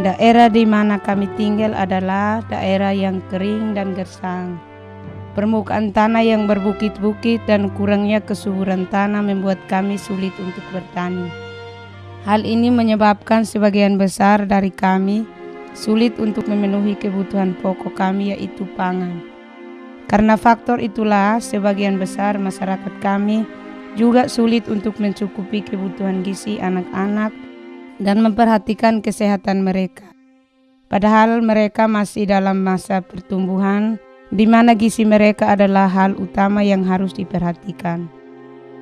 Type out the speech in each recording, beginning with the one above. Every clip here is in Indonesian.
Daerah di mana kami tinggal adalah daerah yang kering dan gersang. Permukaan tanah yang berbukit-bukit dan kurangnya kesuburan tanah membuat kami sulit untuk bertani. Hal ini menyebabkan sebagian besar dari kami sulit untuk memenuhi kebutuhan pokok kami, yaitu pangan. Karena faktor itulah sebagian besar masyarakat kami juga sulit untuk mencukupi kebutuhan gizi anak-anak dan memperhatikan kesehatan mereka. Padahal mereka masih dalam masa pertumbuhan, di mana gizi mereka adalah hal utama yang harus diperhatikan.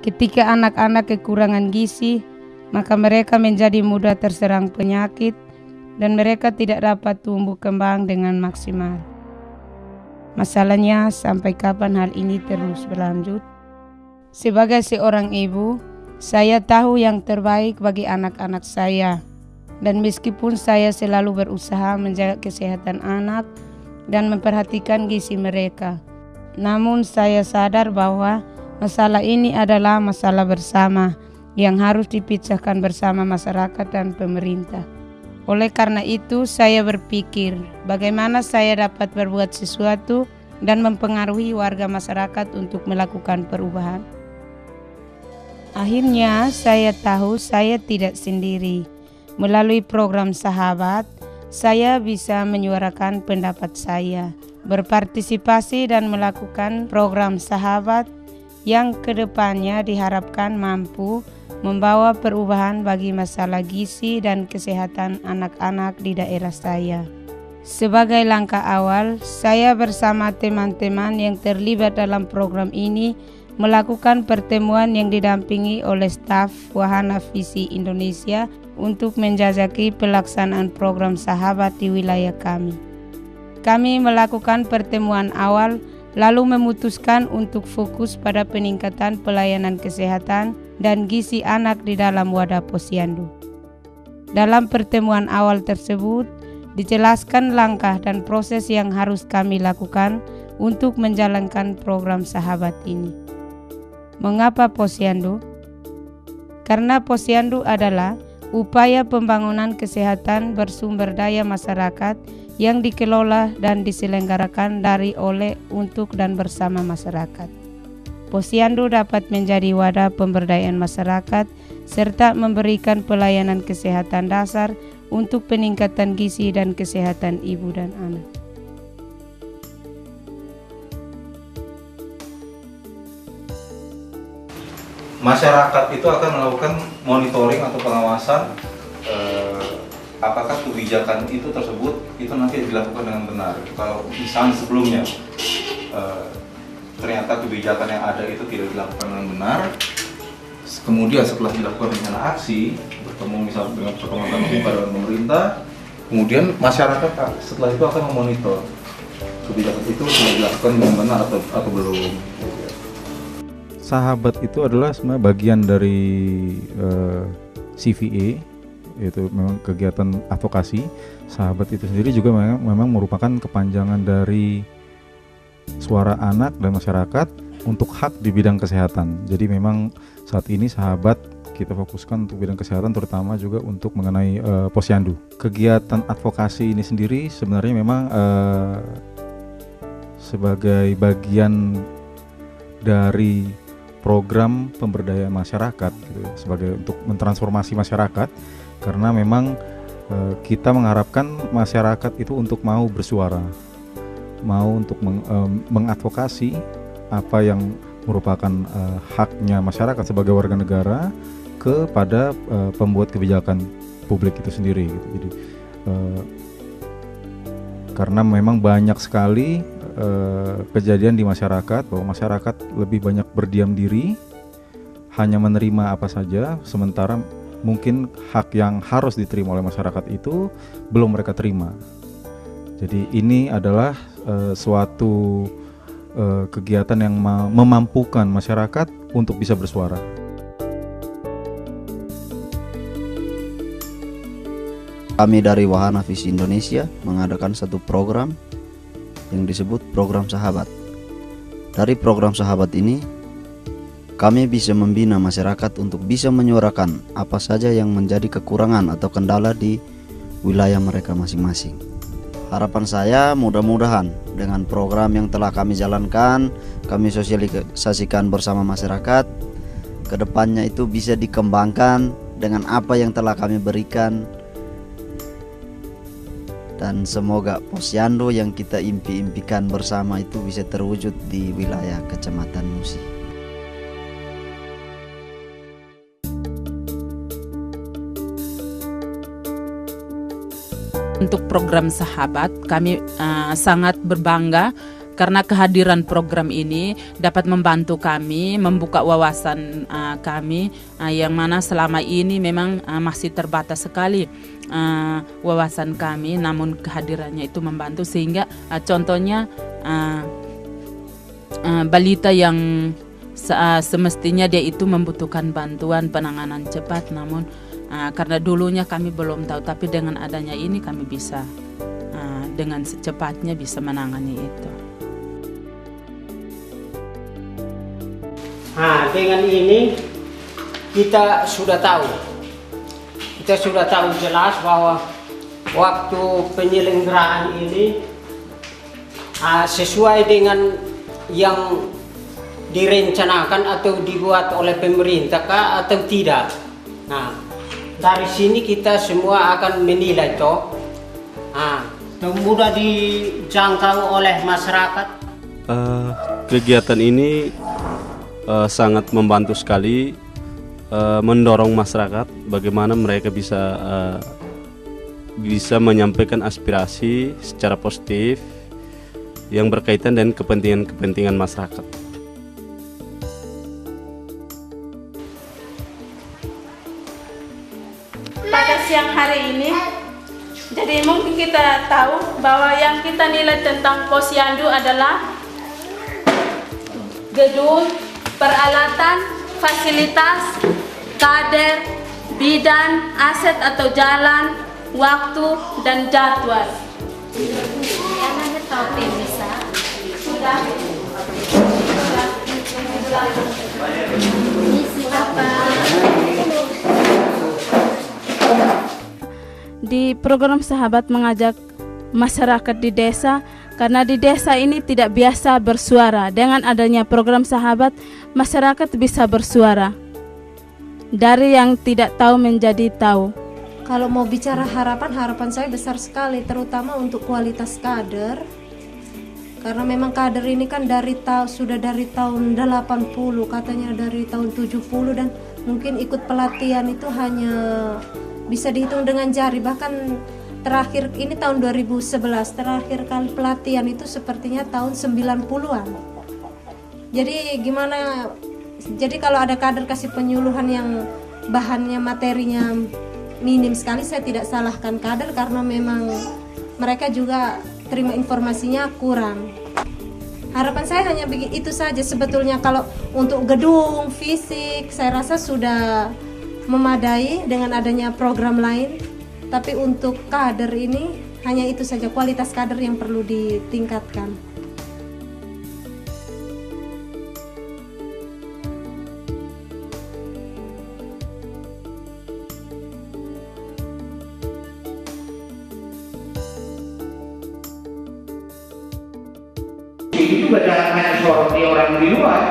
Ketika anak-anak kekurangan gizi, maka mereka menjadi mudah terserang penyakit dan mereka tidak dapat tumbuh kembang dengan maksimal. Masalahnya, sampai kapan hal ini terus berlanjut? Sebagai seorang ibu, saya tahu yang terbaik bagi anak-anak saya. Dan meskipun saya selalu berusaha menjaga kesehatan anak dan memperhatikan gizi mereka, namun saya sadar bahwa masalah ini adalah masalah bersama yang harus dipecahkan bersama masyarakat dan pemerintah. Oleh karena itu, saya berpikir bagaimana saya dapat berbuat sesuatu dan mempengaruhi warga masyarakat untuk melakukan perubahan. Akhirnya, saya tahu saya tidak sendiri. Melalui program Sahabat, saya bisa menyuarakan pendapat saya, berpartisipasi dan melakukan program Sahabat yang kedepannya diharapkan mampu membawa perubahan bagi masalah gizi dan kesehatan anak-anak di daerah saya. Sebagai langkah awal, saya bersama teman-teman yang terlibat dalam program ini melakukan pertemuan yang didampingi oleh staf Wahana Visi Indonesia untuk menjajaki pelaksanaan program Sahabat di wilayah kami. Kami melakukan pertemuan awal lalu memutuskan untuk fokus pada peningkatan pelayanan kesehatan dan gizi anak di dalam wadah posyandu. Dalam pertemuan awal tersebut, dijelaskan langkah dan proses yang harus kami lakukan untuk menjalankan program Sahabat ini. Mengapa posyandu? Karena posyandu adalah upaya pembangunan kesehatan bersumber daya masyarakat yang dikelola dan diselenggarakan dari, oleh, untuk, dan bersama masyarakat. Posyandu dapat menjadi wadah pemberdayaan masyarakat serta memberikan pelayanan kesehatan dasar untuk peningkatan gizi dan kesehatan ibu dan anak. Masyarakat itu akan melakukan monitoring atau pengawasan apakah kebijakan itu tersebut itu nanti dilakukan dengan benar. Kalau misalnya sebelumnya ternyata kebijakan yang ada itu tidak dilakukan dengan benar, kemudian setelah dilakukan rencana aksi bertemu misalnya dengan pertemuan terbuka dengan pemerintah, kemudian masyarakat setelah itu akan memonitor kebijakan itu sudah dilakukan dengan benar atau belum. Sahabat itu adalah sebenarnya bagian dari CVA, yaitu memang kegiatan advokasi. Sahabat itu sendiri juga memang merupakan kepanjangan dari suara anak dan masyarakat untuk hak di bidang kesehatan. Jadi memang saat ini Sahabat kita fokuskan untuk bidang kesehatan, terutama juga untuk mengenai posyandu. Kegiatan advokasi ini sendiri sebenarnya memang sebagai bagian dari program pemberdayaan masyarakat gitu, sebagai untuk mentransformasi masyarakat, karena memang kita mengharapkan masyarakat itu untuk mau bersuara, mau untuk mengadvokasi apa yang merupakan haknya masyarakat sebagai warga negara kepada pembuat kebijakan publik itu sendiri gitu. Jadi karena memang banyak sekali kejadian di masyarakat bahwa masyarakat lebih banyak berdiam diri, hanya menerima apa saja, sementara mungkin hak yang harus diterima oleh masyarakat itu belum mereka terima. Jadi ini adalah suatu kegiatan yang memampukan masyarakat untuk bisa bersuara. Kami dari Wahana Visi Indonesia mengadakan satu program yang disebut program Sahabat. Dari program Sahabat ini, kami bisa membina masyarakat untuk bisa menyuarakan apa saja yang menjadi kekurangan atau kendala di wilayah mereka masing-masing. Harapan saya mudah-mudahan dengan program yang telah kami jalankan, kami sosialisasikan bersama masyarakat, kedepannya itu bisa dikembangkan dengan apa yang telah kami berikan, dan semoga Posyandu yang kita impikan bersama itu bisa terwujud di wilayah Kecamatan Musi. Untuk program Sahabat, kami sangat berbangga karena kehadiran program ini dapat membantu kami membuka wawasan kami yang mana selama ini memang masih terbatas sekali wawasan kami, namun kehadirannya itu membantu sehingga contohnya balita yang semestinya dia itu membutuhkan bantuan penanganan cepat, namun karena dulunya kami belum tahu, tapi dengan adanya ini kami bisa dengan secepatnya bisa menangani itu. Nah, dengan ini kita sudah tahu jelas bahwa waktu penyelenggaraan ini sesuai dengan yang direncanakan atau dibuat oleh pemerintah kah atau tidak. Nah, dari sini kita semua akan menilai toh. Mudah dijangkau oleh masyarakat. Kegiatan ini sangat membantu sekali mendorong masyarakat bagaimana mereka bisa menyampaikan aspirasi secara positif yang berkaitan dengan kepentingan masyarakat. Pada siang hari ini, jadi mungkin kita tahu bahwa yang kita nilai tentang Posyandu adalah gedung, peralatan, fasilitas, kader, bidan, aset atau jalan, waktu, dan jadwal. Di program Sahabat mengajak masyarakat di desa, karena di desa ini tidak biasa bersuara. Dengan adanya program Sahabat, masyarakat bisa bersuara. Dari yang tidak tahu menjadi tahu. Kalau mau bicara harapan saya besar sekali, terutama untuk kualitas kader. Karena memang kader ini kan sudah dari tahun 80, katanya dari tahun 70, dan mungkin ikut pelatihan itu hanya bisa dihitung dengan jari. Bahkan terakhir ini tahun 2011, terakhir kali pelatihan itu sepertinya tahun 90-an. Jadi gimana? Jadi kalau ada kader kasih penyuluhan yang bahannya, materinya minim sekali, saya tidak salahkan kader karena memang mereka juga terima informasinya kurang. Harapan saya hanya itu saja sebetulnya. Kalau untuk gedung, fisik, saya rasa sudah memadai dengan adanya program lain. Tapi untuk kader ini hanya itu saja, kualitas kader yang perlu ditingkatkan. Itu juga jangan hanya soroti orang di luar,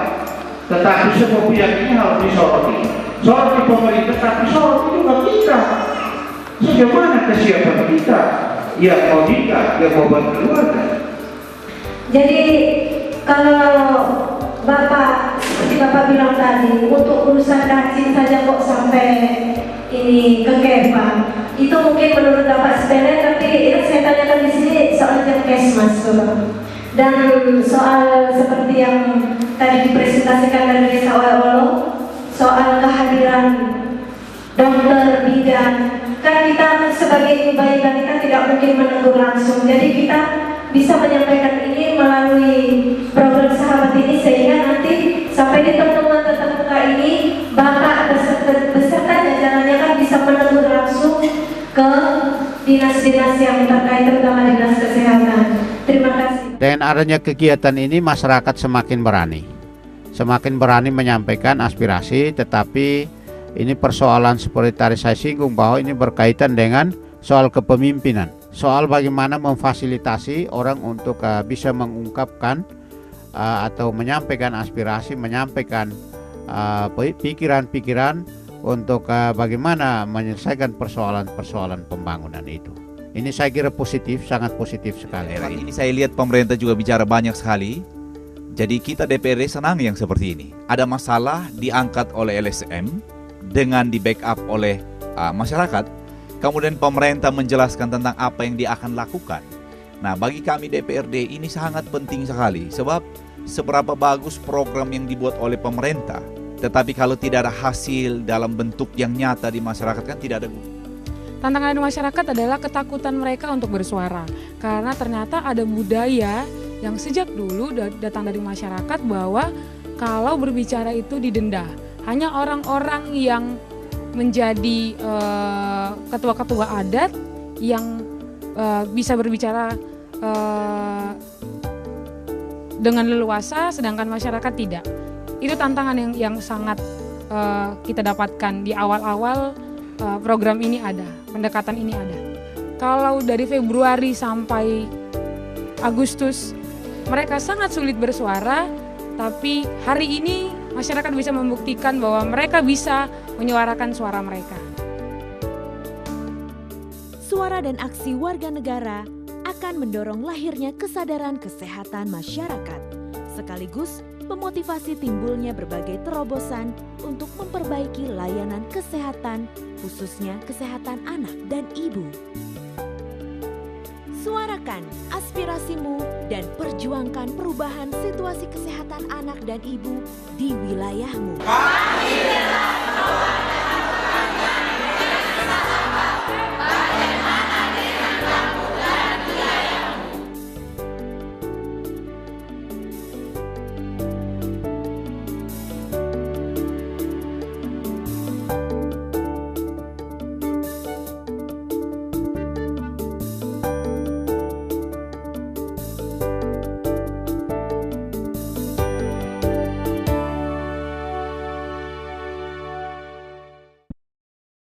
tetapi semua pihak ini harus disoroti. Soroti pemerintah, tapi soroti juga kita. Bagaimana kesiapan kita yang mau nikah, yang mau berkeluarga. Jadi kalau Bapak, seperti Bapak bilang tadi, untuk urusan gaji saja kok sampai ini ke Kepang, itu mungkin menurut Bapak sepele, tapi yang saya tanyakan di sini soal Jamkesmas, Bapak. Dan soal seperti yang tadi dipresentasikan dari Desa Waewolo, soal kehadiran dokter, bidan, kan kita sebagai ibu bayi kita tidak mungkin menegur langsung. Jadi kita bisa menyampaikan ini melalui program Sahabat ini, sehingga nanti sampai di pertemuan tatap muka ini Bapak beserta jajarannya kan bisa menegur langsung ke dinas-dinas yang terkait, terutama dinas kesehatan. Terima kasih. Dengan adanya kegiatan ini masyarakat semakin berani menyampaikan aspirasi, tetapi ini persoalan seperti tadi saya singgung bahwa ini berkaitan dengan soal kepemimpinan, soal bagaimana memfasilitasi orang untuk bisa mengungkapkan atau menyampaikan aspirasi, menyampaikan pikiran-pikiran untuk bagaimana menyelesaikan persoalan-persoalan pembangunan itu. Ini saya kira positif, sangat positif sekali. Ini saya lihat pemerintah juga bicara banyak sekali. Jadi kita DPRD senang yang seperti ini. Ada masalah diangkat oleh LSM dengan di backup oleh masyarakat. Kemudian pemerintah menjelaskan tentang apa yang dia akan lakukan. Nah, bagi kami DPRD ini sangat penting sekali. Sebab seberapa bagus program yang dibuat oleh pemerintah, tetapi kalau tidak ada hasil dalam bentuk yang nyata di masyarakat kan tidak ada guna. Tantangan di masyarakat adalah ketakutan mereka untuk bersuara. Karena ternyata ada budaya yang sejak dulu datang dari masyarakat bahwa kalau berbicara itu didenda. Hanya orang-orang yang menjadi ketua-ketua adat yang bisa berbicara dengan leluasa, sedangkan masyarakat tidak. Itu tantangan yang sangat kita dapatkan di awal-awal program ini ada, pendekatan ini ada. Kalau dari Februari sampai Agustus mereka sangat sulit bersuara, tapi hari ini masyarakat bisa membuktikan bahwa mereka bisa menyuarakan suara mereka. Suara dan aksi warga negara akan mendorong lahirnya kesadaran kesehatan masyarakat, sekaligus memotivasi timbulnya berbagai terobosan untuk memperbaiki layanan kesehatan, khususnya kesehatan anak dan ibu. Suarakan aspirasimu dan perjuangkan perubahan situasi kesehatan anak dan ibu di wilayahmu.